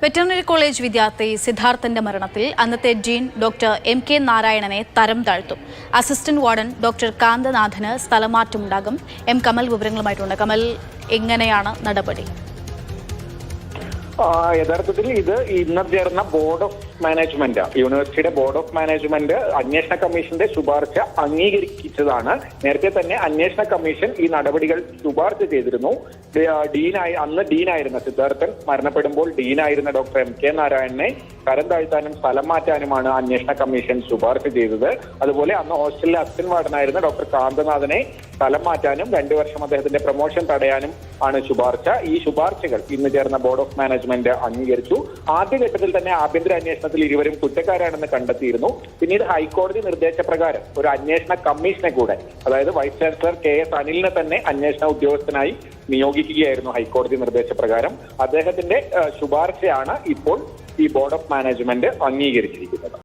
Veterinary college വിദ്യാർത്ഥി സിദ്ധാർത്ഥന്റെ മരണത്തിൽ അന്നത്തെ ഡീൻ ഡോക്ടർ എം.കെ. നാരായണനെ തരം താഴ്ത്തും. അസിസ്റ്റന്റ് വാർഡൻ ഡോക്ടർ കാന്തനാഥന് സ്ഥലമാറ്റമുണ്ടാകും. എം കമൽ വിവരങ്ങളുമായിട്ടുണ്ട്. കമൽ, എങ്ങനെയാണ് നടപടി? യഥാർത്ഥത്തിൽ ഇത് ഇന്നലെ ചേർന്ന ബോർഡ് ഓഫ് മാനേജ്മെന്റ്, യൂണിവേഴ്സിറ്റിയുടെ ബോർഡ് ഓഫ് മാനേജ്മെന്റ് അന്വേഷണ കമ്മീഷന്റെ ശുപാർശ അംഗീകരിച്ചതാണ്. നേരത്തെ തന്നെ അന്വേഷണ കമ്മീഷൻ ഈ നടപടികൾ ശുപാർശ ചെയ്തിരുന്നു. അന്ന് ഡീനായിരുന്ന സിദ്ധാർത്ഥൻ മരണപ്പെടുമ്പോൾ ഡീനായിരുന്ന ഡോക്ടർ എം.കെ. നാരായണനെ തരം താഴ്ത്താനും സ്ഥലം മാറ്റാനുമാണ് അന്വേഷണ കമ്മീഷൻ ശുപാർശ ചെയ്തത്. അതുപോലെ അന്ന് ഹോസ്റ്റലിലെ അസിസ്റ്റന്റ് വാർഡനായിരുന്ന ഡോക്ടർ കാന്തനാഥനെ സ്ഥലം മാറ്റാനും 2 വർഷം അദ്ദേഹത്തിന്റെ പ്രൊമോഷൻ തടയാനും ആണ് ശുപാർശ. ഈ ശുപാർശകൾ ഇന്ന് ചേർന്ന ബോർഡ് ഓഫ് മാനേജ്മെന്റ് അംഗീകരിച്ചു. ആദ്യഘട്ടത്തിൽ തന്നെ ആഭ്യന്തര അന്വേഷണത്തിൽ ഇരുവരും കുറ്റക്കാരാണെന്ന് കണ്ടെത്തിയിരുന്നു. പിന്നീട് ഹൈക്കോടതി നിർദ്ദേശപ്രകാരം ഒരു അന്വേഷണ കമ്മീഷനെ കൂടെ, അതായത് വൈസ് ചാൻസലർ കെ.എസ്. അനിലിനെ തന്നെ അന്വേഷണ ഉദ്യോഗസ്ഥനായി നിയോഗിക്കുകയായിരുന്നു ഹൈക്കോടതി നിർദ്ദേശപ്രകാരം. അദ്ദേഹത്തിന്റെ ശുപാർശയാണ് ഇപ്പോൾ ഈ ബോർഡ് ഓഫ് മാനേജ്മെന്റ് അംഗീകരിച്ചിരിക്കുന്നത്.